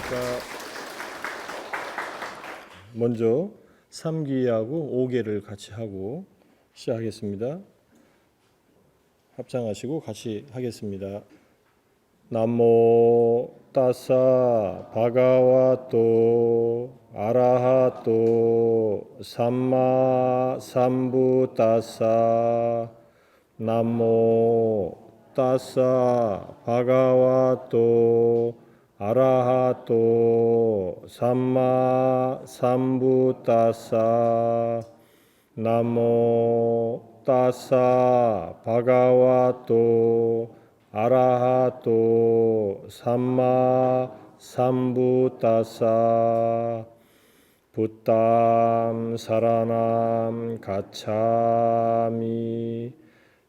자, 먼저 3기하고 5개를 같이 하고 시작하겠습니다. 합창하시고 같이 하겠습니다. 나모 따사 바가와또 아라하또 삼마 삼부따사 나모 따사 바가와또 아라하또 삼마 삼부따사 나모 따사 바가와또 아라하또 삼마 삼부따사 붓담 사라남 가차미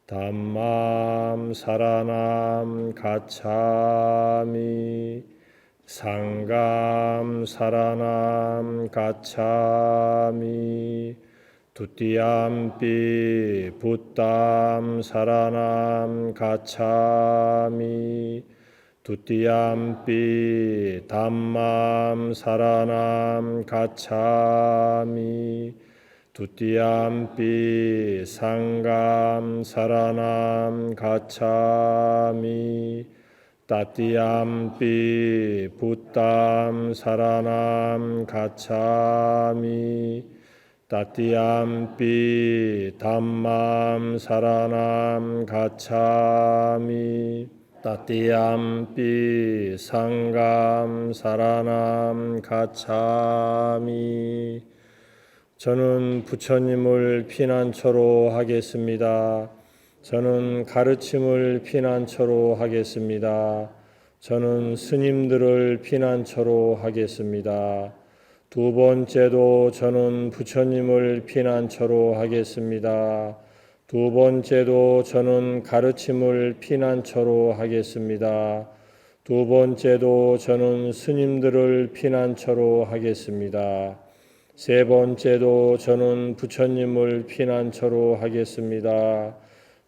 담맘 사라남 가차미 상감 사라남 가차미 두띠암삐 붓담 사라남 가차미 두띠암삐 담맘 사라남 가차미 두띠암삐 상감 사라남 가차미 따띠암삐 붓담 사라남 가차미 따띠암삐 담맘 사라남 가차미 따띠암삐 상감 사라남 가차미. 저는 부처님을 피난처로 하겠습니다. 저는 가르침을 피난처로 하겠습니다. 저는 스님들을 피난처로 하겠습니다. 두 번째도 저는 부처님을 피난처로 하겠습니다. 두 번째도 저는 가르침을 피난처로 하겠습니다. 두 번째도 저는 스님들을 피난처로 하겠습니다. 세 번째도 저는 부처님을 피난처로 하겠습니다.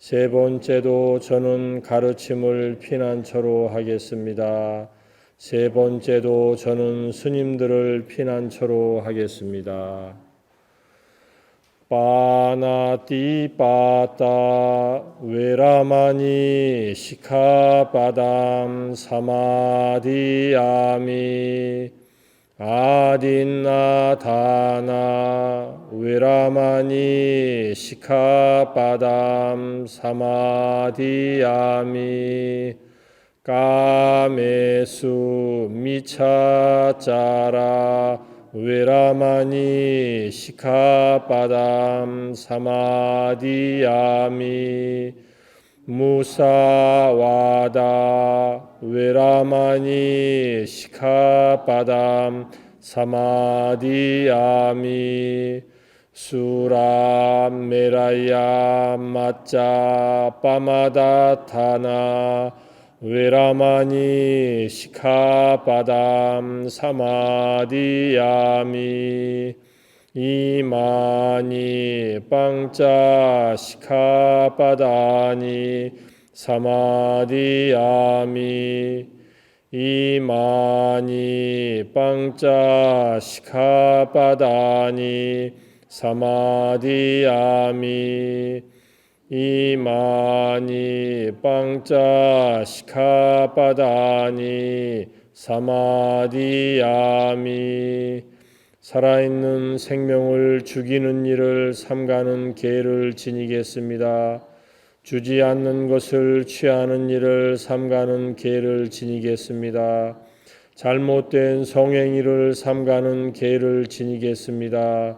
세 번째도 저는 가르침을 피난처로 하겠습니다. 세 번째도 저는 스님들을 피난처로 하겠습니다. 빠나티빠따 웨라마니 시카바담 사마디야미 아딘나다나 웨라마니 시카바담 사마디야미 까메수 미차짜라 웨라마니 시카바담 사마디야미 무사와다 웨라마니 시카바담 사마디야미 수람메라야 마짜 빠마다타나 웨라마니 시카바담 사마디야미 이마니 빵짜 시카바다니 사마디야미 이마니 빵짜 시카바다니 사마디야미 이마니 빵짜 시카바다니 사마디야미. 살아있는 생명을 죽이는 일을 삼가는 계를 지니겠습니다. 주지 않는 것을 취하는 일을 삼가는 계를 지니겠습니다. 잘못된 성행위를 삼가는 계를 지니겠습니다.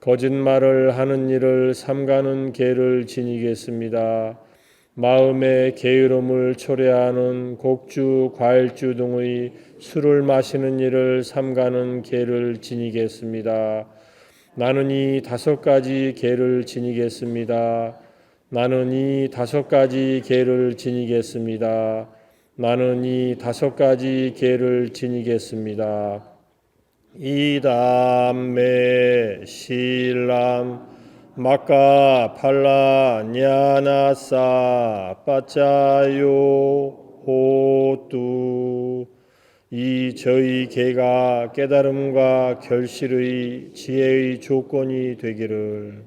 거짓말을 하는 일을 삼가는 계를 지니겠습니다. 마음의 게으름을 초래하는 곡주, 과일주 등의 술을 마시는 일을 삼가는 계를 지니겠습니다. 나는 이 5가지 계를 지니겠습니다. 나는 이 5가지 계를 지니겠습니다. 나는 이 5가지 계를 지니겠습니다. 이담메 실람 마카 팔라 냐나사 빠짜요 호뚜 이 저희 계가 깨달음과 결실의 지혜의 조건이 되기를.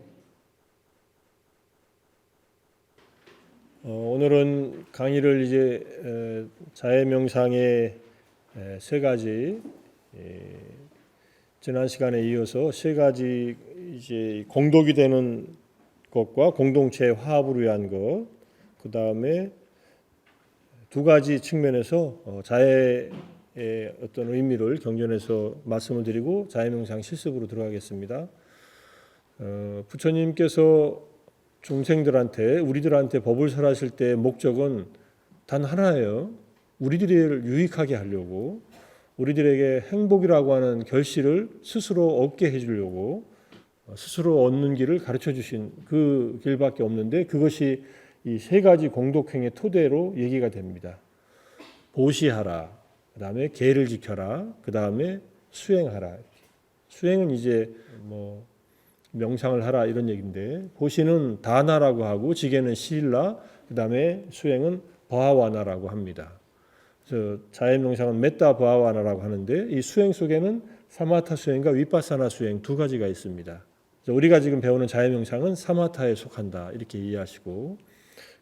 오늘은 강의를 이제 자해명상의 세 가지, 지난 시간에 이어서 세 가지 이제 공독이 되는 것과 공동체 화합을 위한 것, 그 다음에 두 가지 측면에서 자해의 어떤 의미를 경전해서 말씀을 드리고 자해명상 실습으로 들어가겠습니다. 부처님께서 중생들한테, 우리들한테 법을 설하실 때 목적은 단 하나예요. 우리들을 유익하게 하려고, 우리들에게 행복이라고 하는 결실을 스스로 얻게 해주려고 스스로 얻는 길을 가르쳐 주신 그 길밖에 없는데, 그것이 이 세 가지 공덕행의 토대로 얘기가 됩니다. 보시하라, 그 다음에 계를 지켜라, 그 다음에 수행하라. 수행은 이제 뭐 명상을 하라 이런 얘기인데, 보시는 다나라고 하고 지게는 시일라, 그 다음에 수행은 바하와나라고 합니다. 그래서 자해명상은 메타 바하와나라고 하는데, 이 수행 속에는 사마타 수행과 위파사나 수행 두 가지가 있습니다. 우리가 지금 배우는 자해명상은 사마타에 속한다 이렇게 이해하시고,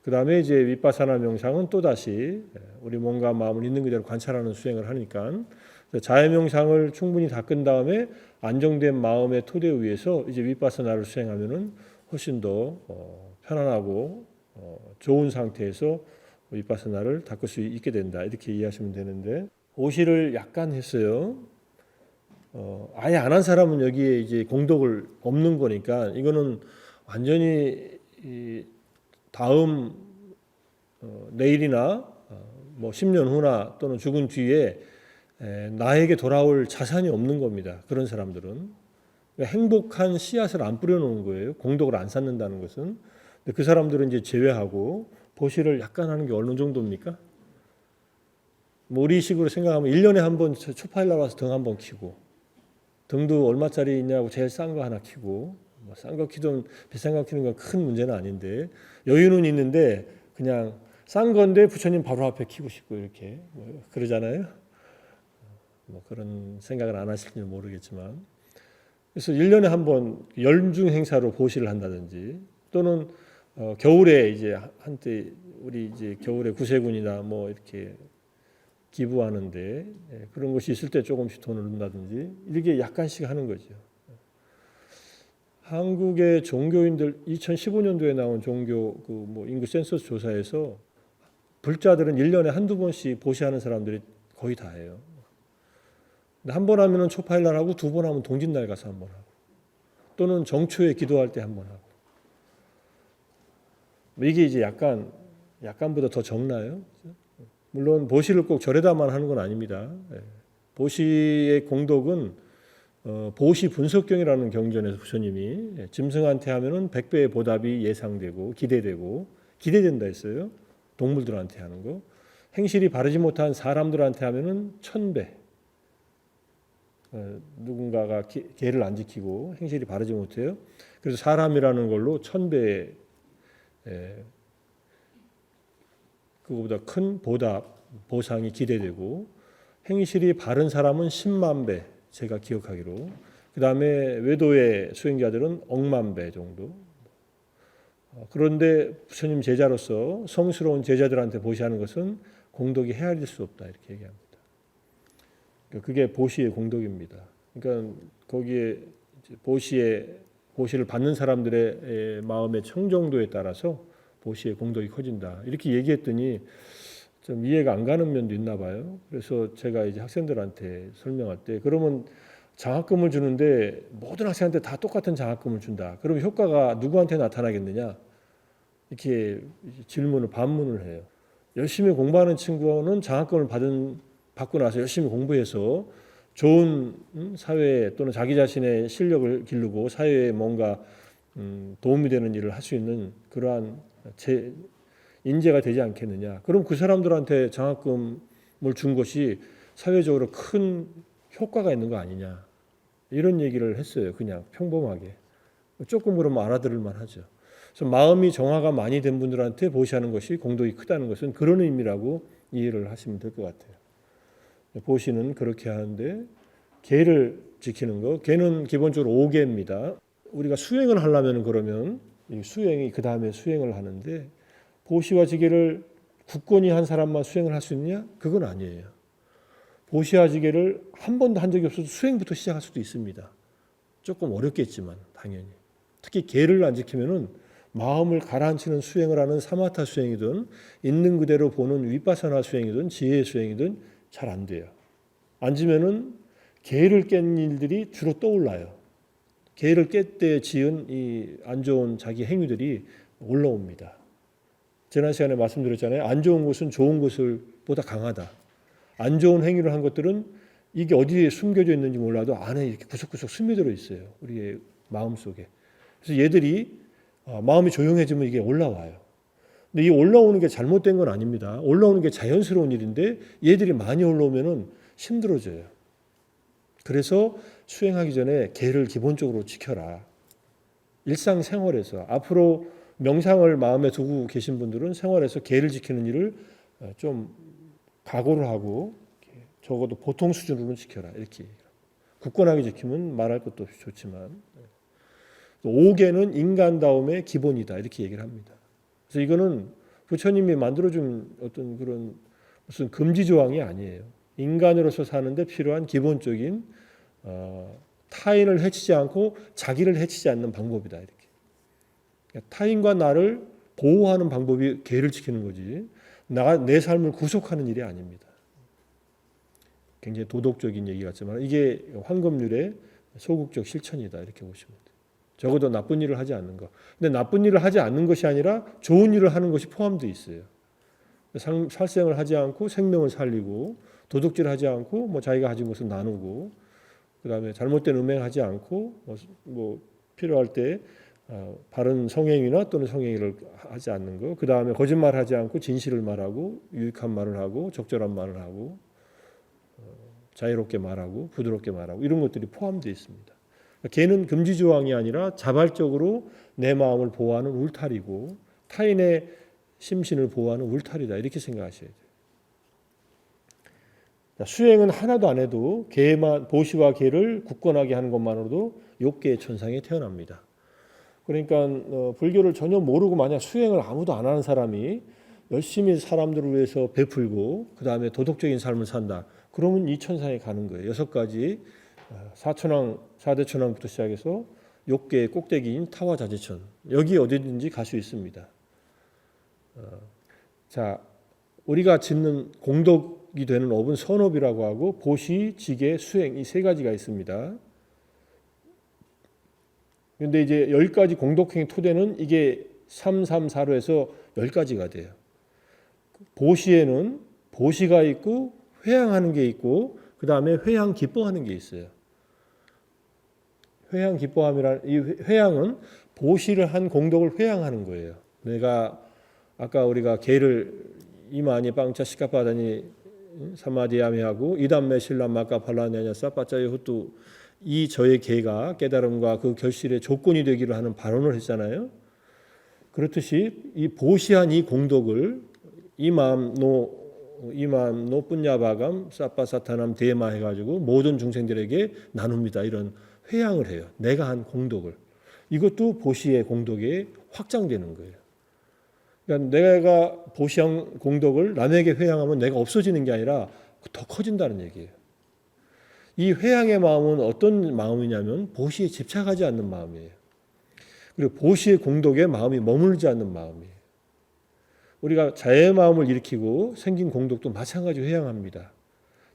그 다음에 이제 위파사나 명상은 또다시 우리 몸과 마음을 있는 그대로 관찰하는 수행을 하니까, 자해명상을 충분히 닦은 다음에 안정된 마음의 토대 위에서 이제 위파사나를 수행하면은 훨씬 더 편안하고 좋은 상태에서 위파사나를 닦을 수 있게 된다 이렇게 이해하시면 되는데, 오시를 약간 했어요. 아예 안 한 사람은 여기에 이제 공덕을 없는 거니까, 이거는 완전히 다음 내일이나 뭐 10년 후나 또는 죽은 뒤에 나에게 돌아올 자산이 없는 겁니다. 그런 사람들은 행복한 씨앗을 안 뿌려놓은 거예요. 공덕을 안 쌓는다는 것은. 근데 그 사람들은 이제 제외하고 보시를 약간 하는 게 어느 정도입니까? 뭐 우리식으로 생각하면 1년에 한 번 초파일 나와서 등 한 번 키고, 등도 얼마짜리 있냐고 제일 싼 거 하나 키고, 뭐 싼 거 키든 비싼 거 키는 건 큰 문제는 아닌데, 여유는 있는데 그냥 싼 건데 부처님 바로 앞에 키고 싶고 이렇게 뭐 그러잖아요. 뭐 그런 생각을 안 하실지 모르겠지만, 그래서 1년에 한 번 연중 행사로 보시를 한다든지, 또는 겨울에 이제 한때 우리 이제 겨울에 구세군이나 뭐 이렇게 기부하는데 그런 것이 있을 때 조금씩 돈을 넣는다든지 이렇게 약간씩 하는 거죠. 한국의 종교인들 2015년도에 나온 종교 그 뭐 인구 센서스 조사에서 불자들은 1년에 한두 번씩 보시하는 사람들이 거의 다예요. 한 번 하면은 초파일날 하고, 두 번 하면 동짓날 가서 한 번 하고, 또는 정초에 기도할 때 한 번 하고. 이게 이제 약간보다 더 적나요? 물론 보시를 꼭 절에다만 하는 건 아닙니다. 보시의 공덕은 보시 분석경이라는 경전에서 부처님이 짐승한테 하면은 100배의 보답이 예상되고 기대된다 했어요. 동물들한테 하는 거. 행실이 바르지 못한 사람들한테 하면은 1000배. 누군가가 계를 안 지키고 행실이 바르지 못해요. 그래서 사람이라는 걸로 1000배의 그거보다 큰 보답, 보상이 기대되고, 행실이 바른 사람은 10만 배, 제가 기억하기로. 그 다음에 외도의 수행자들은 억만 배 정도. 그런데 부처님 제자로서 성스러운 제자들한테 보시하는 것은 공덕이 헤아릴 수 없다 이렇게 얘기합니다. 그게 보시의 공덕입니다. 그러니까 거기에 보시를 받는 사람들의 마음의 청정도에 따라서 보시의 공덕이 커진다 이렇게 얘기했더니 좀 이해가 안 가는 면도 있나 봐요. 그래서 제가 이제 학생들한테 설명할 때, 그러면 장학금을 주는데 모든 학생한테 다 똑같은 장학금을 준다. 그러면 효과가 누구한테 나타나겠느냐? 이렇게 반문을 해요. 열심히 공부하는 친구는 장학금을 받고 나서 열심히 공부해서 좋은 사회에, 또는 자기 자신의 실력을 기르고 사회에 뭔가 도움이 되는 일을 할 수 있는 그러한 인재가 되지 않겠느냐. 그럼 그 사람들한테 장학금을 준 것이 사회적으로 큰 효과가 있는 거 아니냐. 이런 얘기를 했어요. 그냥 평범하게. 조금 그러면 알아들을 만하죠. 그래서 마음이 정화가 많이 된 분들한테 보시하는 것이 공덕이 크다는 것은 그런 의미라고 이해를 하시면 될 것 같아요. 보시는 그렇게 하는데 계를 지키는 거. 계는 기본적으로 5계입니다. 우리가 수행을 하려면 그러면 이 수행이 그 다음에 수행을 하는데 보시와 지계를 굳건히 한 사람만 수행을 할 수 있느냐? 그건 아니에요. 보시와 지계를 한 번도 한 적이 없어도 수행부터 시작할 수도 있습니다. 조금 어렵겠지만 당연히. 특히 계를 안 지키면은 마음을 가라앉히는 수행을 하는 사마타 수행이든 있는 그대로 보는 위파사나 수행이든 지혜 수행이든 잘 안 돼요. 앉으면은 계를 깬 일들이 주로 떠올라요. 계를 깰 때 지은 이 안 좋은 자기 행위들이 올라옵니다. 지난 시간에 말씀드렸잖아요. 안 좋은 것은 좋은 것을 보다 강하다. 안 좋은 행위를 한 것들은 이게 어디에 숨겨져 있는지 몰라도 안에 이렇게 구석구석 스며들어 있어요. 우리의 마음 속에. 그래서 얘들이 마음이 조용해지면 이게 올라와요. 근데 이 올라오는 게 잘못된 건 아닙니다. 올라오는 게 자연스러운 일인데 얘들이 많이 올라오면은 힘들어져요. 그래서 수행하기 전에 계를 기본적으로 지켜라. 일상생활에서 앞으로 명상을 마음에 두고 계신 분들은 생활에서 계를 지키는 일을 좀 각오를 하고 적어도 보통 수준으로는 지켜라. 이렇게 굳건하게 지키면 말할 것도 없이 좋지만 5계는 인간다움의 기본이다. 이렇게 얘기를 합니다. 그래서 이거는 부처님이 만들어준 어떤 그런 무슨 금지 조항이 아니에요. 인간으로서 사는데 필요한 기본적인 타인을 해치지 않고 자기를 해치지 않는 방법이다. 이렇게. 그러니까 타인과 나를 보호하는 방법이 계를 지키는 거지. 내 삶을 구속하는 일이 아닙니다. 굉장히 도덕적인 얘기 같지만 이게 황금률의 소극적 실천이다. 이렇게 보시면 돼요. 적어도 나쁜 일을 하지 않는 것. 근데 나쁜 일을 하지 않는 것이 아니라 좋은 일을 하는 것이 포함되어 있어요. 살생을 하지 않고 생명을 살리고 도둑질을 하지 않고 뭐 자기가 가진 것을 나누고 그다음에 잘못된 음행하지 않고 뭐 필요할 때 바른 성행위나 또는 성행위를 하지 않는 거. 그다음에 거짓말하지 않고 진실을 말하고 유익한 말을 하고 적절한 말을 하고 자유롭게 말하고 부드럽게 말하고 이런 것들이 포함되어 있습니다. 걔는 금지 조항이 아니라 자발적으로 내 마음을 보호하는 울타리고 타인의 심신을 보호하는 울타리다. 이렇게 생각하셔야 돼요. 수행은 하나도 안 해도 계만 보시와 계를 굳건하게 하는 것만으로도 욕계의 천상에 태어납니다. 그러니까 불교를 전혀 모르고 만약 수행을 아무도 안 하는 사람이 열심히 사람들을 위해서 베풀고 그 다음에 도덕적인 삶을 산다. 그러면 이 천상에 가는 거예요. 6가지 사천왕, 4대 천왕부터 시작해서 욕계의 꼭대기인 타화자재천 여기 어디든지 갈 수 있습니다. 자, 우리가 짓는 공덕이 되는 업은 선업이라고 하고 보시, 지계, 수행 이 3가지가 있습니다. 그런데 이제 10가지 공덕행위 토대는 이게 3, 3, 4로 해서 10가지가 돼요. 보시에는 보시가 있고 회향하는 게 있고 그 다음에 회향 기뻐하는 게 있어요. 회향 기뻐함이란 이 회향은 보시를 한 공덕을 회향하는 거예요. 내가 아까 우리가 계를 이마니 빵차 시카파다니 사마디야미하고 이담메 신람 마카 팔라냐냐 사빠짜이 후뚜 이 저의 계가 깨달음과 그 결실의 조건이 되기를 하는 발언을 했잖아요. 그렇듯이 이 보시한 이 공덕을 이맘 노 뿐야바감 사빠사타남 대마 해가지고 모든 중생들에게 나눕니다. 이런 회향을 해요. 내가 한 공덕을. 이것도 보시의 공덕에 확장되는 거예요. 그러니까 내가 보시한 공덕을 남에게 회향하면 내가 없어지는 게 아니라 더 커진다는 얘기예요. 이 회향의 마음은 어떤 마음이냐면 보시에 집착하지 않는 마음이에요. 그리고 보시의 공덕에 마음이 머물지 않는 마음이에요. 우리가 자애의 마음을 일으키고 생긴 공덕도 마찬가지로 회향합니다.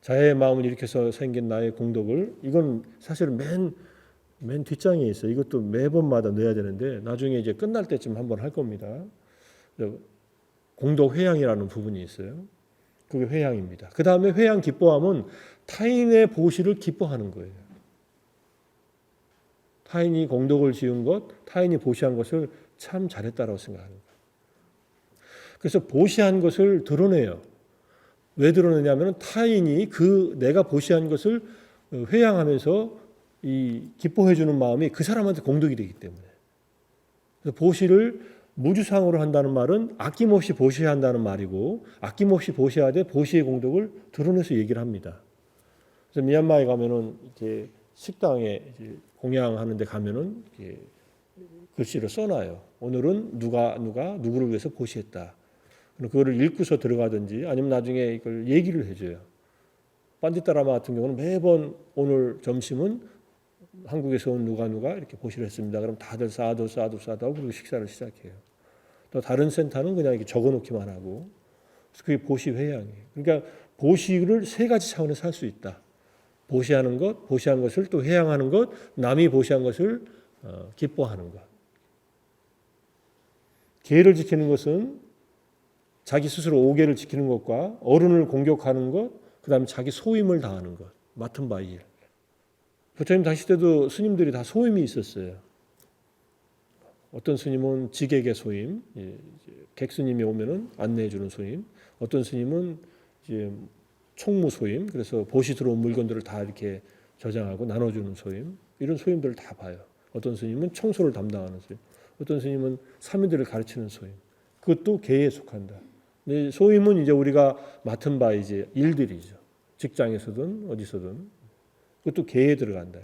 자애의 마음을 일으켜서 생긴 나의 공덕을 이건 사실은 맨 뒷장에 있어요. 이것도 매번마다 넣어야 되는데 나중에 이제 끝날 때쯤 한번 할 겁니다. 공덕 회향이라는 부분이 있어요. 그게 회향입니다. 그 다음에 회향 기뻐함은 타인의 보시를 기뻐하는 거예요. 타인이 공덕을 지은 것, 타인이 보시한 것을 참 잘했다라고 생각하는 거예요. 그래서 보시한 것을 드러내요. 왜 드러내냐면 타인이 그 내가 보시한 것을 회향하면서 이 기뻐해 주는 마음이 그 사람한테 공덕이 되기 때문에. 그래서 보시를 무주상으로 한다는 말은 아낌없이 보시한다는 말이고 아낌없이 보시하되 보시의 공덕을 드러내서 얘기를 합니다. 그래서 미얀마에 가면은 이제 식당에 이제 공양하는 데 가면은 이렇게 글씨로 써놔요. 오늘은 누가 누구를 위해서 보시했다. 그거를 읽고서 들어가든지 아니면 나중에 이걸 얘기를 해줘요. 반디따라마 같은 경우는 매번 오늘 점심은 한국에서 온 누가 이렇게 보시를 했습니다. 그럼 다들 사도 하고 그리고 식사를 시작해요. 또 다른 센터는 그냥 이렇게 적어놓기만 하고 그게 보시 회양이에요. 그러니까 보시를 세 가지 차원에서 할 수 있다. 보시하는 것, 보시한 것을 또 회양하는 것, 남이 보시한 것을 기뻐하는 것. 계를 지키는 것은 자기 스스로 오계를 지키는 것과 어른을 공격하는 것, 그 다음에 자기 소임을 다하는 것, 맡은 바 일. 부처님 당시 때도 스님들이 다 소임이 있었어요. 어떤 스님은 직에게 소임, 객스님이 오면은 안내해 주는 소임. 어떤 스님은 이제 총무 소임, 그래서 보시 들어온 물건들을 다 이렇게 저장하고 나눠주는 소임. 이런 소임들을 다 봐요. 어떤 스님은 청소를 담당하는 소임, 어떤 스님은 사민들을 가르치는 소임. 그것도 계에 속한다. 근데 소임은 이제 우리가 맡은 바 이제 일들이죠. 직장에서든 어디서든 그것도 계에 들어간다.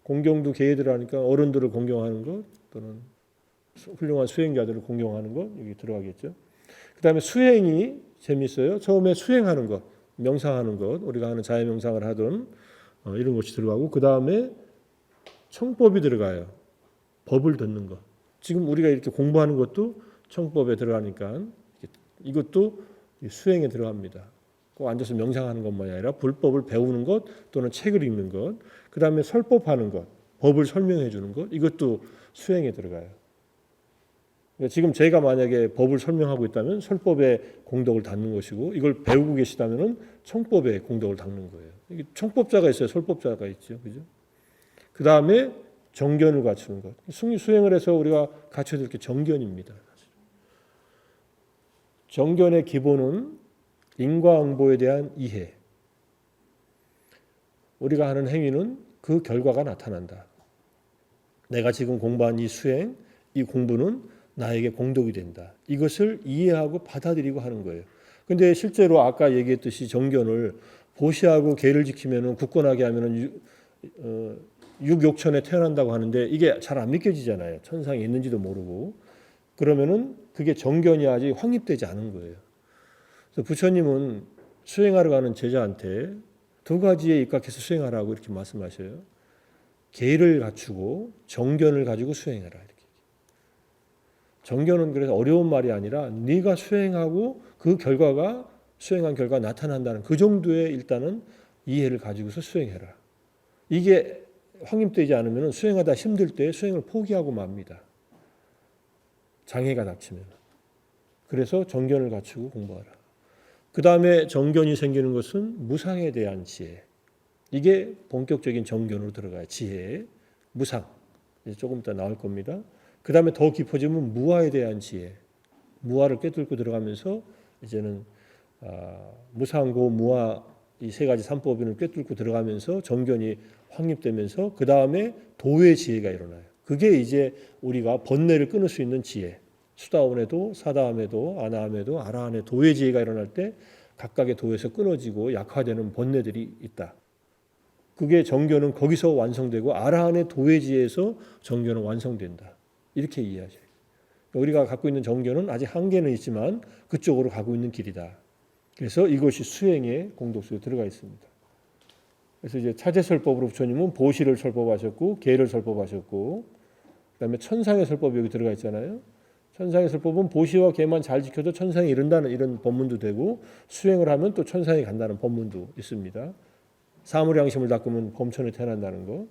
공경도 계에 들어가니까 어른들을 공경하는 것 또는 훌륭한 수행자들을 공경하는 것 여기 들어가겠죠. 그다음에 수행이 재밌어요. 처음에 수행하는 것, 명상하는 것, 우리가 하는 자해 명상을 하던 이런 것이 들어가고 그다음에 청법이 들어가요. 법을 듣는 것. 지금 우리가 이렇게 공부하는 것도 청법에 들어가니까 이것도 수행에 들어갑니다. 꼭 앉아서 명상하는 것만이 아니라 불법을 배우는 것 또는 책을 읽는 것, 그 다음에 설법하는 것, 법을 설명해 주는 것, 이것도 수행에 들어가요. 그러니까 지금 제가 만약에 법을 설명하고 있다면 설법의 공덕을 닦는 것이고 이걸 배우고 계시다면 청법의 공덕을 닦는 거예요. 이게 청법자가 있어요. 설법자가 있죠. 그죠? 그 다음에 정견을 갖추는 것. 수행을 해서 우리가 갖춰야 될 게 정견입니다. 정견의 기본은 인과응보에 대한 이해. 우리가 하는 행위는 그 결과가 나타난다. 내가 지금 공부한 이 수행, 이 공부는 나에게 공덕이 된다. 이것을 이해하고 받아들이고 하는 거예요. 근데 실제로 아까 얘기했듯이 정견을 보시하고 계를 지키면은 굳건하게 하면은 육욕천에 태어난다고 하는데 이게 잘 안 믿겨지잖아요. 천상에 있는지도 모르고. 그러면은 그게 정견이 아직 확립되지 않은 거예요. 그래서 부처님은 수행하러 가는 제자한테 두 가지에 입각해서 수행하라고 이렇게 말씀하셔요. 계를 갖추고 정견을 가지고 수행해라 이렇게. 정견은 그래서 어려운 말이 아니라 네가 수행하고 그 결과가 수행한 결과 나타난다는 그 정도의 일단은 이해를 가지고서 수행해라. 이게 확립되지 않으면 수행하다 힘들 때 수행을 포기하고 맙니다. 장애가 닥치면. 그래서 정견을 갖추고 공부하라. 그 다음에 정견이 생기는 것은 무상에 대한 지혜. 이게 본격적인 정견으로 들어가요. 지혜, 무상. 이제 조금 이따 나올 겁니다. 그 다음에 더 깊어지면 무아에 대한 지혜. 무아를 꿰뚫고 들어가면서 이제는 무상고 무아 이 세 가지 삼법인을 꿰뚫고 들어가면서 정견이 확립되면서 그 다음에 도의 지혜가 일어나요. 그게 이제 우리가 번뇌를 끊을 수 있는 지혜. 수다원에도 사다함에도 아나함에도 아라한에 도의 지혜가 일어날 때 각각의 도에서 끊어지고 약화되는 번뇌들이 있다. 그게 정견은 거기서 완성되고 아라한의 도의 지혜에서 정견은 완성된다. 이렇게 이해하셔요. 우리가 갖고 있는 정견은 아직 한계는 있지만 그쪽으로 가고 있는 길이다. 그래서 이것이 수행의 공덕 속에 들어가 있습니다. 그래서 이제 차제설법으로 부처님은 보시를 설법하셨고 계를 설법하셨고 그다음에 천상의 설법이 여기 들어가 있잖아요. 천상의 설법은 보시와 계만 잘 지켜도 천상에 이른다는 이런 법문도 되고 수행을 하면 또 천상에 간다는 법문도 있습니다. 사물양심을 닦으면 범천에 태어난다는 거.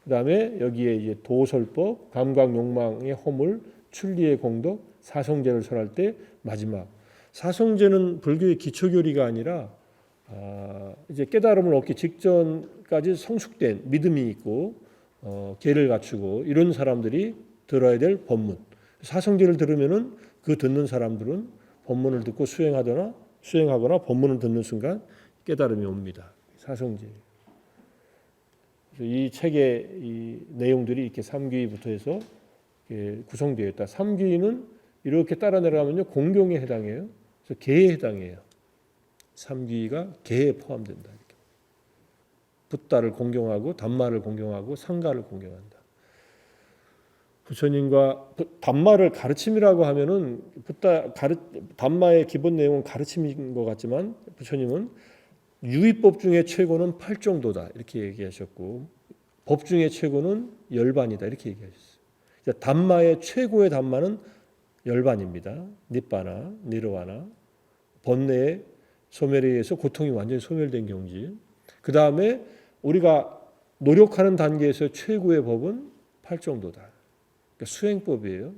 그다음에 여기에 이제 도설법, 감각 욕망의 허물, 출리의 공덕, 사성제를 설할 때 마지막 사성제는 불교의 기초교리가 아니라 이제 깨달음을 얻기 직전까지 성숙된 믿음이 있고 계를 갖추고 이런 사람들이 들어야 될 법문. 사성제를 들으면은 그 듣는 사람들은 법문을 듣고 수행하거나 법문을 듣는 순간 깨달음이 옵니다. 사성제. 이 책의 이 내용들이 이렇게 3귀부터 해서 구성되어 있다. 3귀는 이렇게 따라 내려가면요 공경에 해당해요. 그래서 계에 해당해요. 3귀가 계에 포함된다. 이렇게. 붓다를 공경하고 단마를 공경하고 상가를 공경한다. 부처님과 단마를 가르침이라고 하면은 단마의 기본 내용은 가르침인 것 같지만 부처님은 유의법 중에 최고는 팔정도다 이렇게 얘기하셨고 법 중에 최고는 열반이다 이렇게 얘기하셨어요. 단마의 최고의 단마는 열반입니다. 니빠나 니르와나 번뇌의 소멸에 의해서 고통이 완전히 소멸된 경지. 그 다음에 우리가 노력하는 단계에서 최고의 법은 팔정도다. 그러니까 수행법이에요.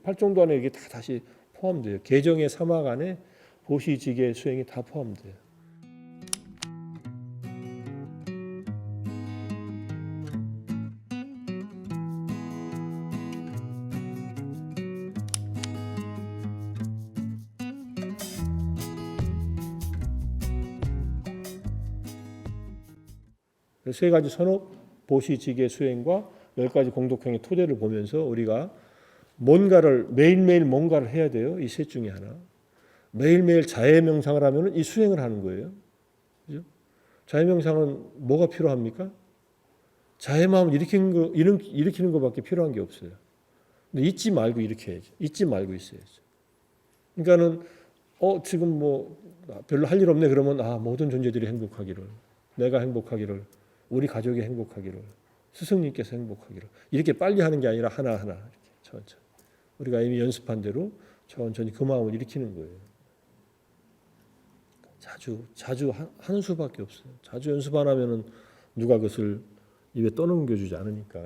팔정도 안에 이게 다 다시 포함돼요. 개정의 사막 안에 보시지계 수행이 다 포함돼요. 세 가지 선업, 보시지계 수행과 10가지 공덕행의 토대를 보면서 우리가 뭔가를 매일매일 뭔가를 해야 돼요. 이 셋 중에 하나. 매일매일 자해 명상을 하면 이 수행을 하는 거예요. 그죠? 자해 명상은 뭐가 필요합니까? 자해 마음을 일으키는 것밖에 필요한 게 없어요. 근데 잊지 말고 이렇게 해야죠. 잊지 말고 있어야죠. 그러니까는 지금 뭐 별로 할 일 없네 그러면 모든 존재들이 행복하기를, 내가 행복하기를, 우리 가족이 행복하기를, 스승님께서 행복하기를 이렇게 빨리 하는 게 아니라 하나하나 이렇게 천천히 우리가 이미 연습한 대로 천천히 그 마음을 일으키는 거예요. 자주 하는 수밖에 없어요. 자주 연습 안 하면은 누가 그것을 입에 떠넘겨주지 않으니까.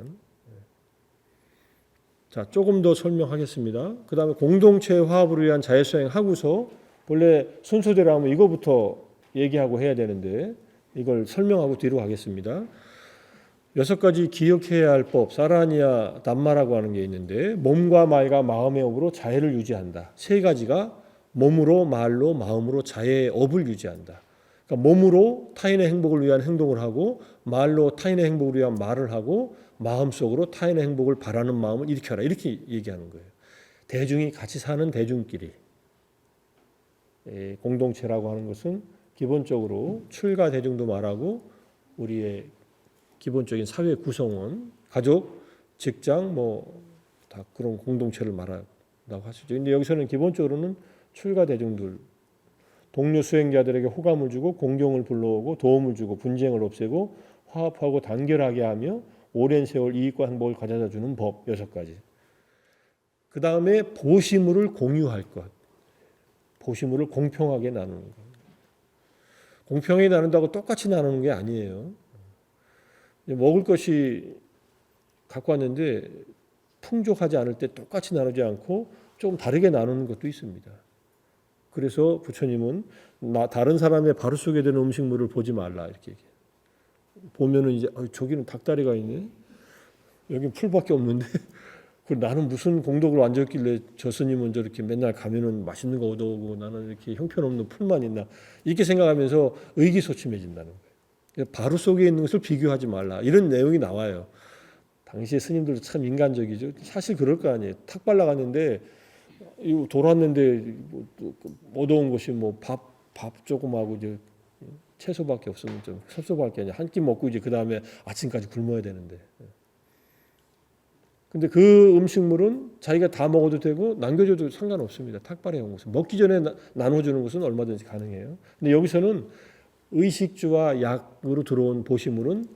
자, 조금 더 설명하겠습니다. 그 다음에 공동체 화합을 위한 자해수행 하고서 원래 순서대로 하면 이거부터 얘기하고 해야 되는데 이걸 설명하고 뒤로 가겠습니다. 6가지 기억해야 할 법, 사라니아 담마라고 하는 게 있는데 몸과 말과 마음의 업으로 자해를 유지한다. 3가지가 몸으로 말로 마음으로 자해의 업을 유지한다. 그러니까 몸으로 타인의 행복을 위한 행동을 하고 말로 타인의 행복을 위한 말을 하고 마음속으로 타인의 행복을 바라는 마음을 일으켜라. 이렇게 얘기하는 거예요. 대중이 같이 사는 대중끼리 공동체라고 하는 것은 기본적으로 출가 대중도 말하고 우리의 기본적인 사회 구성원, 가족, 직장 다 그런 공동체를 말한다고 하시죠. 근데 여기서는 기본적으로는 출가 대중들, 동료 수행자들에게 호감을 주고 공경을 불러오고 도움을 주고 분쟁을 없애고 화합하고 단결하게 하며 오랜 세월 이익과 행복을 가져다 주는 법 6가지. 그 다음에 보시물을 공유할 것. 보시물을 공평하게 나누는 것. 공평하게 나눈다고 똑같이 나누는 게 아니에요. 먹을 것이 갖고 왔는데 풍족하지 않을 때 똑같이 나누지 않고 좀 다르게 나누는 것도 있습니다. 그래서 부처님은 다른 사람의 바로 속에 드는 음식물을 보지 말라 이렇게 얘기해요. 보면은 이제 저기는 닭다리가 있네. 여긴 풀밖에 없는데 나는 무슨 공덕을 앉았길래 저 스님은 저렇게 맨날 가면은 맛있는 거 얻어오고 나는 이렇게 형편없는 풀만 있나 이렇게 생각하면서 의기소침해진다는 거예요. 바로 속에 있는 것을 비교하지 말라 이런 내용이 나와요. 당시에 스님들도 참 인간적이죠. 사실 그럴 거 아니에요. 탁 발라갔는데 돌았는데 얻어온 것이 밥 조금하고 이제 채소밖에 없으면 좀 섭섭할 게 아니야. 한 끼 먹고 이제 그 다음에 아침까지 굶어야 되는데. 근데 그 음식물은 자기가 다 먹어도 되고 남겨줘도 상관없습니다. 탁발해 온 것은 먹기 전에 나눠주는 것은 얼마든지 가능해요. 근데 여기서는 의식주와 약으로 들어온 보시물은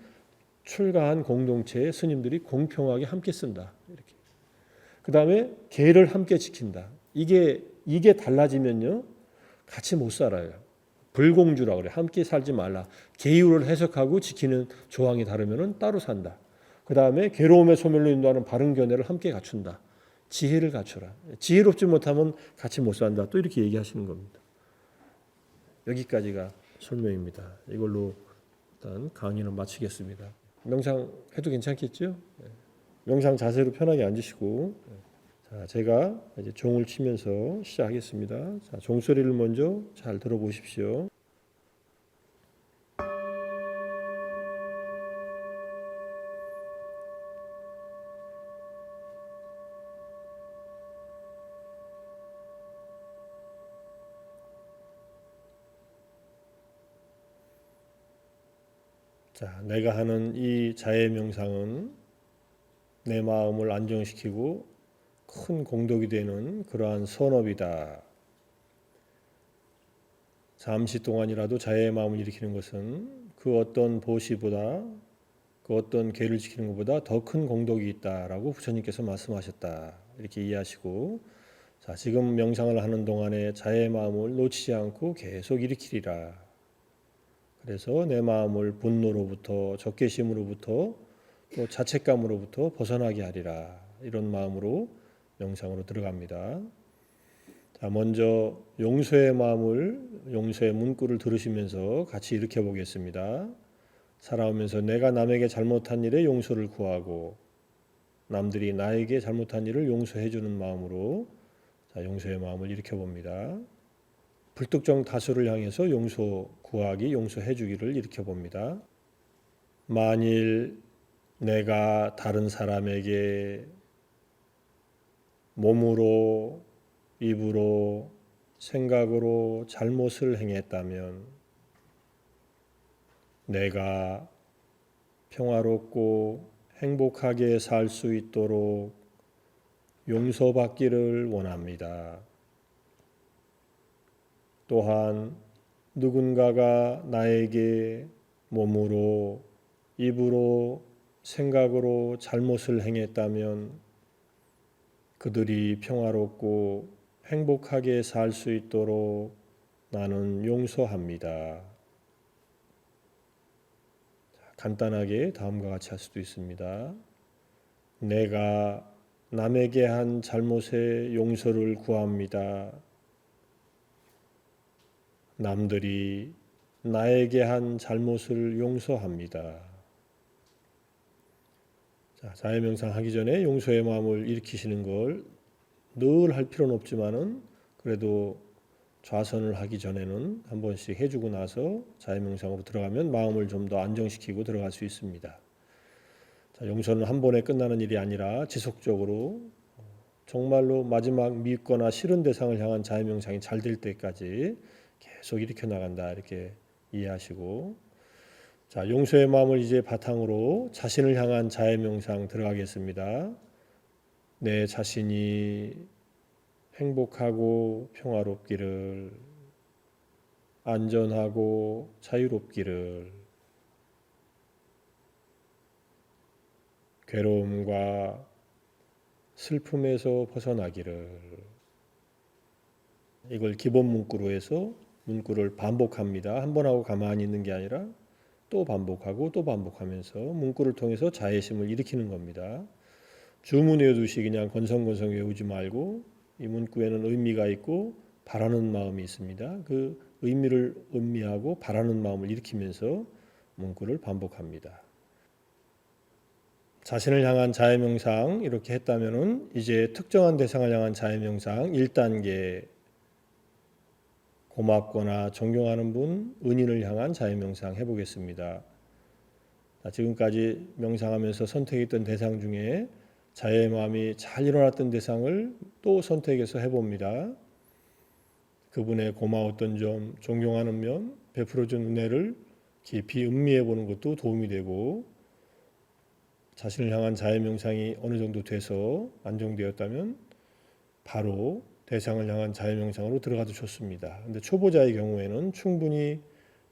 출가한 공동체의 스님들이 공평하게 함께 쓴다. 이렇게. 그 다음에 계를 함께 지킨다. 이게 달라지면요 같이 못 살아요. 불공주라 그래. 함께 살지 말라. 계율을 해석하고 지키는 조항이 다르면은 따로 산다. 그 다음에 괴로움의 소멸로 인도하는 바른 견해를 함께 갖춘다. 지혜를 갖춰라. 지혜롭지 못하면 같이 못 산다. 또 이렇게 얘기하시는 겁니다. 여기까지가 설명입니다. 이걸로 일단 강의는 마치겠습니다. 명상해도 괜찮겠죠? 명상 자세로 편하게 앉으시고 자, 제가 이제 종을 치면서 시작하겠습니다. 자, 종소리를 먼저 잘 들어보십시오. 자, 내가 하는 이 자해 명상은 내 마음을 안정시키고 큰 공덕이 되는 그러한 선업이다. 잠시 동안이라도 자해의 마음을 일으키는 것은 그 어떤 보시보다 그 어떤 계를 지키는 것보다 더 큰 공덕이 있다라고 부처님께서 말씀하셨다. 이렇게 이해하시고, 자, 지금 명상을 하는 동안에 자해의 마음을 놓치지 않고 계속 일으키리라. 그래서 내 마음을 분노로부터 적개심으로부터 또 자책감으로부터 벗어나게 하리라. 이런 마음으로 명상으로 들어갑니다. 자, 먼저 용서의 마음을, 용서의 문구를 들으시면서 같이 일으켜 보겠습니다. 살아오면서 내가 남에게 잘못한 일에 용서를 구하고 남들이 나에게 잘못한 일을 용서해 주는 마음으로, 자, 용서의 마음을 일으켜 봅니다. 불특정 다수를 향해서 용서 구하기, 용서해 주기를 일으켜 봅니다. 만일 내가 다른 사람에게 몸으로, 입으로, 생각으로 잘못을 행했다면 내가 평화롭고 행복하게 살 수 있도록 용서받기를 원합니다. 또한 누군가가 나에게 몸으로, 입으로, 생각으로 잘못을 행했다면 그들이 평화롭고 행복하게 살 수 있도록 나는 용서합니다. 간단하게 다음과 같이 할 수도 있습니다. 내가 남에게 한 잘못에 용서를 구합니다. 남들이 나에게 한 잘못을 용서합니다. 자, 자해명상 하기 전에 용서의 마음을 일으키시는 걸 늘 할 필요는 없지만은 그래도 좌선을 하기 전에는 한 번씩 해주고 나서 자해명상으로 들어가면 마음을 좀 더 안정시키고 들어갈 수 있습니다. 자, 용서는 한 번에 끝나는 일이 아니라 지속적으로 정말로 마지막 믿거나 싫은 대상을 향한 자해명상이 잘 될 때까지 계속 일으켜 나간다, 이렇게 이해하시고, 자, 용서의 마음을 이제 바탕으로 자신을 향한 자해명상 들어가겠습니다. 내 자신이 행복하고 평화롭기를, 안전하고 자유롭기를, 괴로움과 슬픔에서 벗어나기를. 이걸 기본 문구로 해서 문구를 반복합니다. 한 번 하고 가만히 있는 게 아니라 또 반복하고 또 반복하면서 문구를 통해서 자애심을 일으키는 겁니다. 주문 외우듯이 그냥 건성건성 외우지 말고 이 문구에는 의미가 있고 바라는 마음이 있습니다. 그 의미를 음미하고 바라는 마음을 일으키면서 문구를 반복합니다. 자신을 향한 자해명상 이렇게 했다면은 이제 특정한 대상을 향한 자해명상 1단계, 고맙거나 존경하는 분, 은인을 향한 자해명상 해보겠습니다. 지금까지 명상하면서 선택했던 대상 중에 자해의 마음이 잘 일어났던 대상을 또 선택해서 해봅니다. 그분의 고마웠던 점, 존경하는 면, 베풀어준 은혜를 깊이 음미해 보는 것도 도움이 되고, 자신을 향한 자해명상이 어느 정도 돼서 안정되었다면 바로 대상을 향한 자해명상으로 들어가도 좋습니다. 근데 초보자의 경우에는 충분히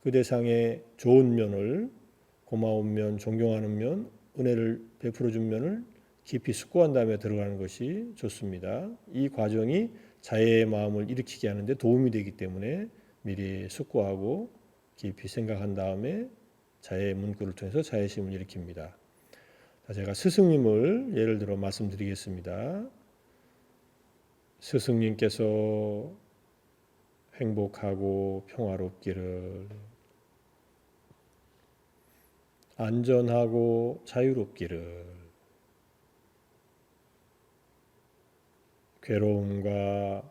그 대상의 좋은 면을, 고마운 면, 존경하는 면, 은혜를 베풀어준 면을 깊이 숙고한 다음에 들어가는 것이 좋습니다. 이 과정이 자해의 마음을 일으키게 하는데 도움이 되기 때문에 미리 숙고하고 깊이 생각한 다음에 자해의 문구를 통해서 자해심을 일으킵니다. 제가 스승님을 예를 들어 말씀드리겠습니다. 스승님께서 행복하고 평화롭기를, 안전하고 자유롭기를, 괴로움과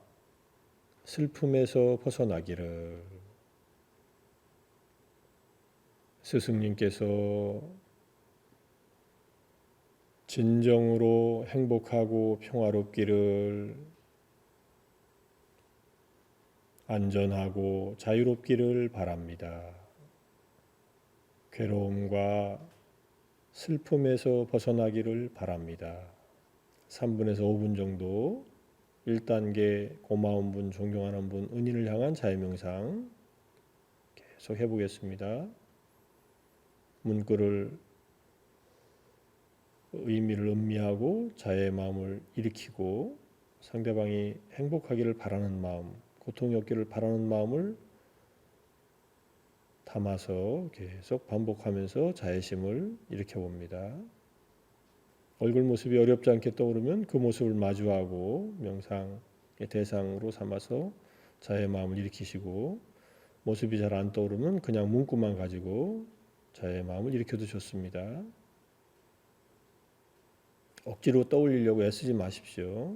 슬픔에서 벗어나기를, 스승님께서 진정으로 행복하고 평화롭기를, 안전하고 자유롭기를 바랍니다. 괴로움과 슬픔에서 벗어나기를 바랍니다. 3분에서 5분 정도 1단계 고마운 분, 존경하는 분, 은인을 향한 자해명상 계속 해보겠습니다. 문구를 의미를 음미하고 자해의 마음을 일으키고 상대방이 행복하기를 바라는 마음, 고통이 없기를 바라는 마음을 담아서 계속 반복하면서 자애심을 일으켜봅니다. 얼굴 모습이 어렵지 않게 떠오르면 그 모습을 마주하고 명상의 대상으로 삼아서 자애의 마음을 일으키시고, 모습이 잘 안 떠오르면 그냥 문구만 가지고 자애의 마음을 일으켜도 좋습니다. 억지로 떠올리려고 애쓰지 마십시오.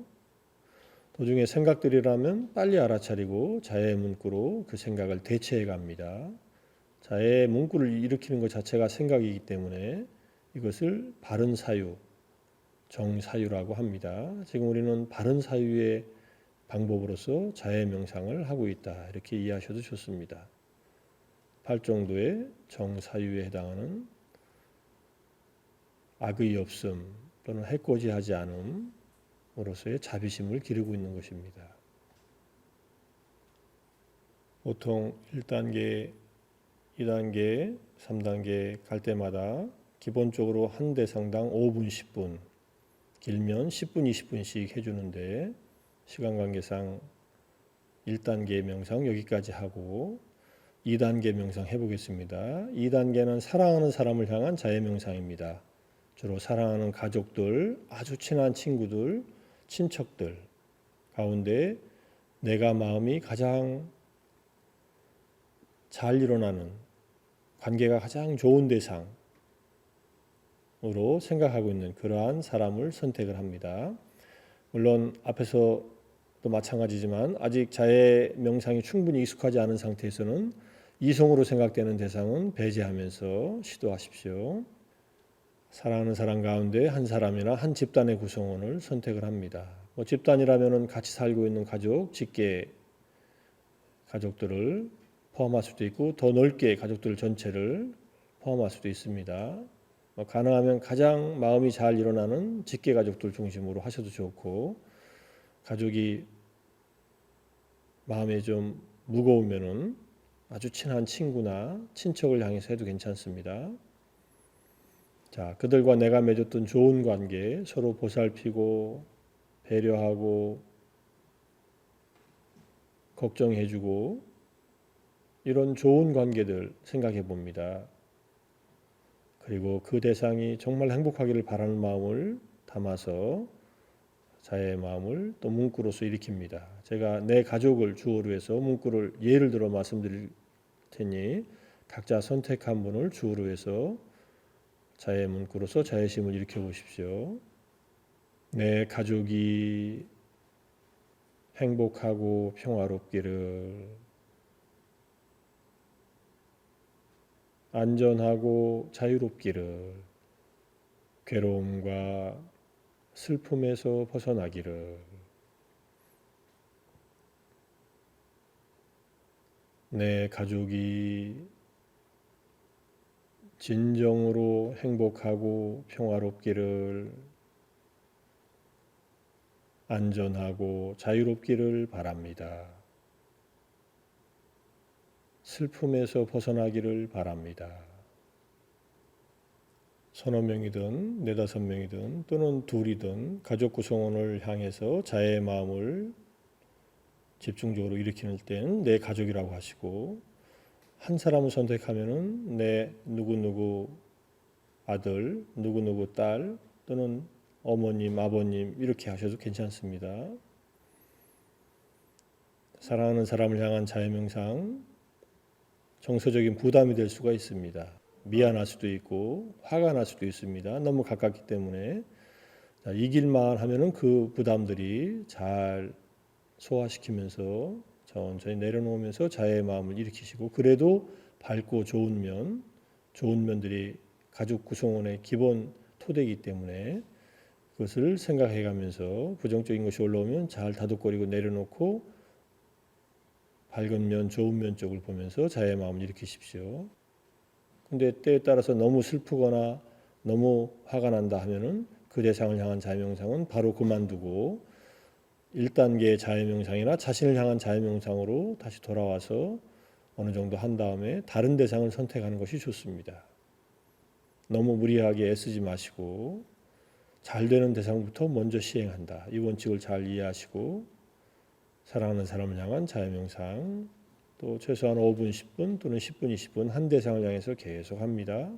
도중에 생각들이라면 빨리 알아차리고 자애의 문구로 그 생각을 대체해 갑니다. 자애의 문구를 일으키는 것 자체가 생각이기 때문에 이것을 바른 사유, 정사유라고 합니다. 지금 우리는 바른 사유의 방법으로서 자애 명상을 하고 있다, 이렇게 이해하셔도 좋습니다. 8정도의 정사유에 해당하는 악의 없음 또는 해코지하지 않음으로서의 자비심을 기르고 있는 것입니다. 보통 1단계, 2단계, 3단계 갈 때마다 기본적으로 한 대상당 5분, 10분, 길면 10분, 20분씩 해주는데 시간 관계상 1단계 명상 여기까지 하고 2단계 명상 해보겠습니다. 2단계는 사랑하는 사람을 향한 자애 명상입니다. 주로 사랑하는 가족들, 아주 친한 친구들, 친척들 가운데 내가 마음이 가장 잘 일어나는, 관계가 가장 좋은 대상으로 생각하고 있는 그러한 사람을 선택을 합니다. 물론 앞에서도 마찬가지지만 아직 자애 명상이 충분히 익숙하지 않은 상태에서는 이성으로 생각되는 대상은 배제하면서 시도하십시오. 사랑하는 사람 가운데 한 사람이나 한 집단의 구성원을 선택을 합니다. 집단이라면 같이 살고 있는 가족, 직계 가족들을 포함할 수도 있고 더 넓게 가족들 전체를 포함할 수도 있습니다. 가능하면 가장 마음이 잘 일어나는 직계 가족들 중심으로 하셔도 좋고, 가족이 마음에 좀 무거우면은 아주 친한 친구나 친척을 향해서 해도 괜찮습니다. 자, 그들과 내가 맺었던 좋은 관계, 서로 보살피고 배려하고 걱정해주고 이런 좋은 관계들 생각해 봅니다. 그리고 그 대상이 정말 행복하기를 바라는 마음을 담아서 자의 마음을 또 문구로서 일으킵니다. 제가 내 가족을 주어로 해서 문구를 예를 들어 말씀드릴 테니 각자 선택한 분을 주어로 해서 자의 문구로서 자애심을 일으켜 보십시오. 내 가족이 행복하고 평화롭기를, 안전하고 자유롭기를, 괴로움과 슬픔에서 벗어나기를, 내 가족이 진정으로 행복하고 평화롭기를, 안전하고 자유롭기를 바랍니다. 슬픔에서 벗어나기를 바랍니다. 서너 명이든 네다섯 명이든 또는 둘이든 가족 구성원을 향해서 자애의 마음을 집중적으로 일으키는 때는 내 가족이라고 하시고, 한 사람을 선택하면은 내 누구누구 아들, 누구누구 딸 또는 어머님, 아버님 이렇게 하셔도 괜찮습니다. 사랑하는 사람을 향한 자애 명상, 정서적인 부담이 될 수가 있습니다. 미안할 수도 있고 화가 날 수도 있습니다. 너무 가깝기 때문에 이길만 하면은 그 부담들이 잘 소화시키면서 천천히 내려놓으면서 자애의 마음을 일으키시고, 그래도 밝고 좋은 면들이 가족 구성원의 기본 토대이기 때문에 그것을 생각해 가면서 부정적인 것이 올라오면 잘 다독거리고 내려놓고 밝은 면, 좋은 면 쪽을 보면서 자애의 마음을 일으키십시오. 근데 때에 따라서 너무 슬프거나 너무 화가 난다 하면은 그 대상을 향한 자해명상은 바로 그만두고 1단계의 자해명상이나 자신을 향한 자해명상으로 다시 돌아와서 어느 정도 한 다음에 다른 대상을 선택하는 것이 좋습니다. 너무 무리하게 애쓰지 마시고 잘 되는 대상부터 먼저 시행한다. 이 원칙을 잘 이해하시고 사랑하는 사람을 향한 자해명상 또 최소한 5분, 10분 또는 10분, 20분 한 대상을 향해서 계속 합니다.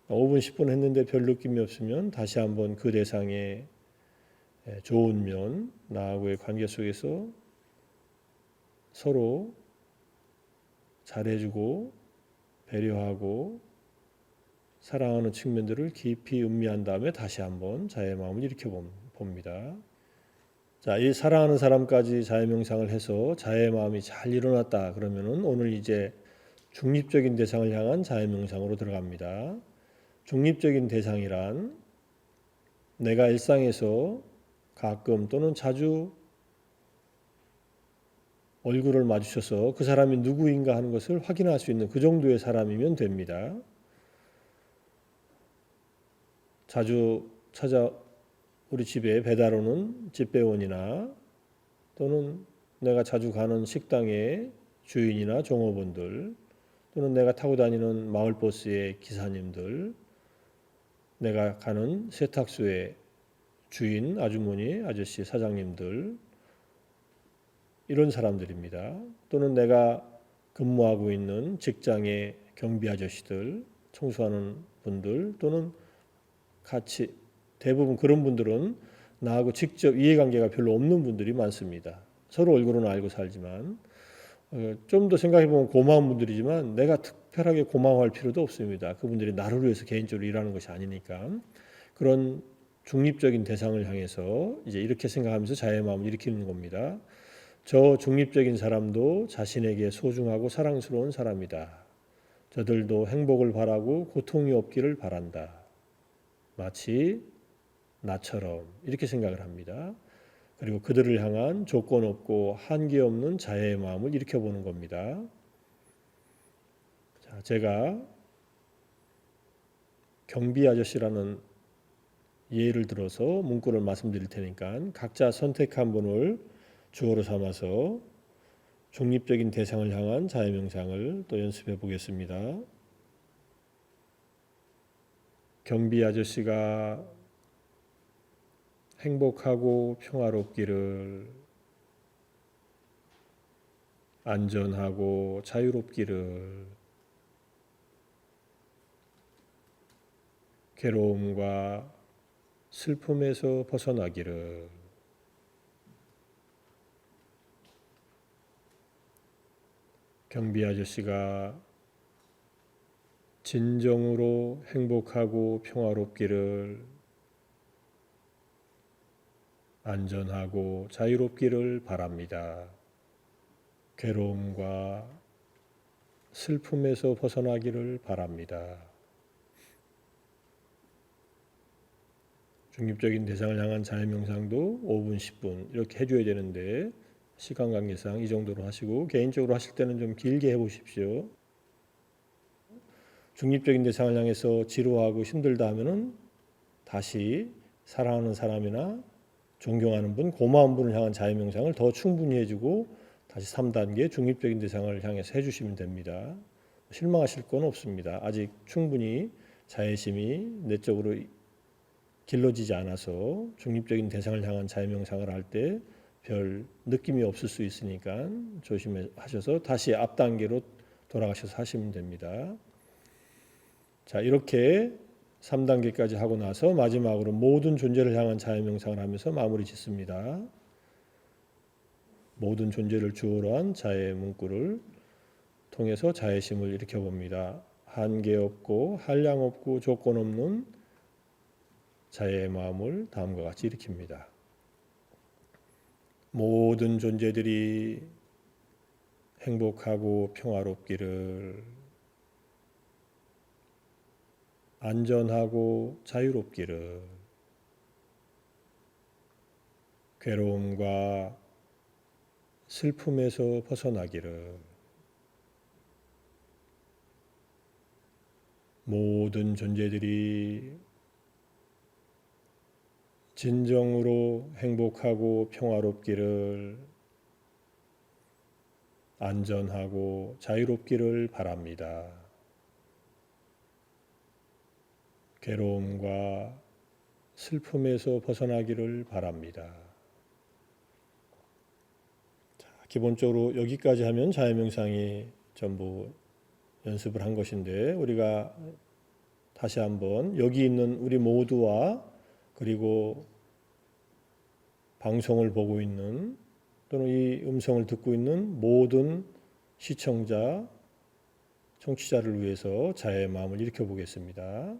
5분, 10분 했는데 별 느낌이 없으면 다시 한번 그 대상의 좋은 면, 나하고의 관계 속에서 서로 잘해주고 배려하고 사랑하는 측면들을 깊이 음미한 다음에 다시 한번 자의 마음을 일으켜 봅니다. 자, 이 사랑하는 사람까지 자의 명상을 해서 자의 마음이 잘 일어났다 그러면은 오늘 이제 중립적인 대상을 향한 자의 명상으로 들어갑니다. 중립적인 대상이란 내가 일상에서 가끔 또는 자주 얼굴을 마주쳐서 그 사람이 누구인가 하는 것을 확인할 수 있는 그 정도의 사람이면 됩니다. 자주 찾아 우리 집에 배달 오는 집배원이나 또는 내가 자주 가는 식당의 주인이나 종업원들 또는 내가 타고 다니는 마을버스의 기사님들 내가 가는 세탁소의 주인, 아주머니, 아저씨, 사장님들 이런 사람들입니다. 또는 내가 근무하고 있는 직장의 경비 아저씨들, 청소하는 분들 또는 같이 대부분 그런 분들은 나하고 직접 이해관계가 별로 없는 분들이 많습니다. 서로 얼굴은 알고 살지만 좀 더 생각해보면 고마운 분들이지만 내가 특별하게 고마워할 필요도 없습니다. 그분들이 나를 위해서 개인적으로 일하는 것이 아니니까 그런 중립적인 대상을 향해서 이제 이렇게 생각하면서 자의 마음을 일으키는 겁니다. 저 중립적인 사람도 자신에게 소중하고 사랑스러운 사람이다. 저들도 행복을 바라고 고통이 없기를 바란다. 마치 나처럼 이렇게 생각을 합니다. 그리고 그들을 향한 조건 없고 한계 없는 자애의 마음을 일으켜보는 겁니다. 자, 제가 경비 아저씨라는 예를 들어서 문구를 말씀드릴 테니까 각자 선택한 분을 주어로 삼아서 중립적인 대상을 향한 자애 명상을 또 연습해 보겠습니다. 경비 아저씨가 행복하고 평화롭기를, 안전하고 자유롭기를, 괴로움과 슬픔에서 벗어나기를, 경비 아저씨가 진정으로 행복하고 평화롭기를, 안전하고 자유롭기를 바랍니다. 괴로움과 슬픔에서 벗어나기를 바랍니다. 중립적인 대상을 향한 자해 명상도 5분, 10분 이렇게 해줘야 되는데 시간 관계상 이 정도로 하시고 개인적으로 하실 때는 좀 길게 해보십시오. 중립적인 대상을 향해서 지루하고 힘들다 하면은 다시 사랑하는 사람이나 존경하는 분, 고마운 분을 향한 자해 명상을 더 충분히 해주고 다시 3단계 중립적인 대상을 향해서 해주시면 됩니다. 실망하실 건 없습니다. 아직 충분히 자애심이 내적으로 길러지지 않아서 중립적인 대상을 향한 자해 명상을 할 때 별 느낌이 없을 수 있으니까 조심하셔서 다시 앞 단계로 돌아가셔서 하시면 됩니다. 자, 이렇게 3단계까지 하고 나서 마지막으로 모든 존재를 향한 자해 명상을 하면서 마무리 짓습니다. 모든 존재를 주어로 한 자해 문구를 통해서 자애심을 일으켜 봅니다. 한계 없고 한량 없고 조건 없는 자애의 마음을 다음과 같이 일으킵니다. 모든 존재들이 행복하고 평화롭기를, 안전하고 자유롭기를, 괴로움과 슬픔에서 벗어나기를, 모든 존재들이 진정으로 행복하고 평화롭기를, 안전하고 자유롭기를 바랍니다. 괴로움과 슬픔에서 벗어나기를 바랍니다. 자, 기본적으로 여기까지 하면 자유명상이 전부 연습을 한 것인데, 우리가 다시 한번 여기 있는 우리 모두와, 그리고 방송을 보고 있는 또는 이 음성을 듣고 있는 모든 시청자, 청취자를 위해서 자애의 마음을 일으켜 보겠습니다.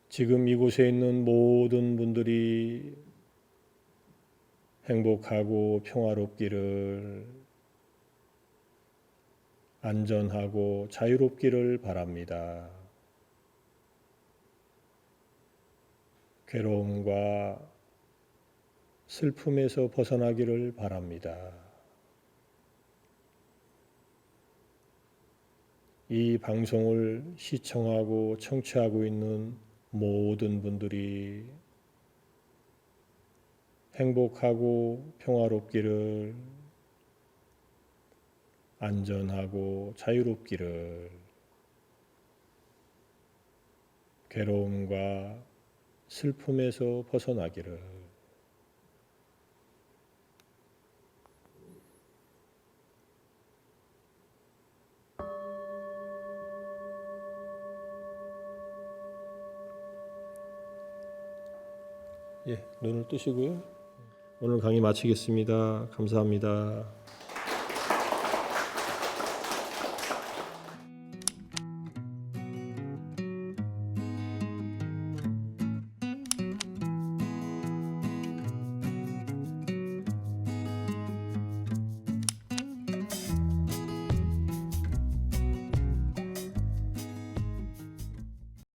지금 이곳에 있는 모든 분들이 행복하고 평화롭기를, 안전하고 자유롭기를 바랍니다. 괴로움과 슬픔에서 벗어나기를 바랍니다. 이 방송을 시청하고 청취하고 있는 모든 분들이 행복하고 평화롭기를, 안전하고 자유롭기를, 괴로움과 슬픔에서 벗어나기를. 예, 눈을 뜨시고요. 오늘 강의 마치겠습니다. 감사합니다.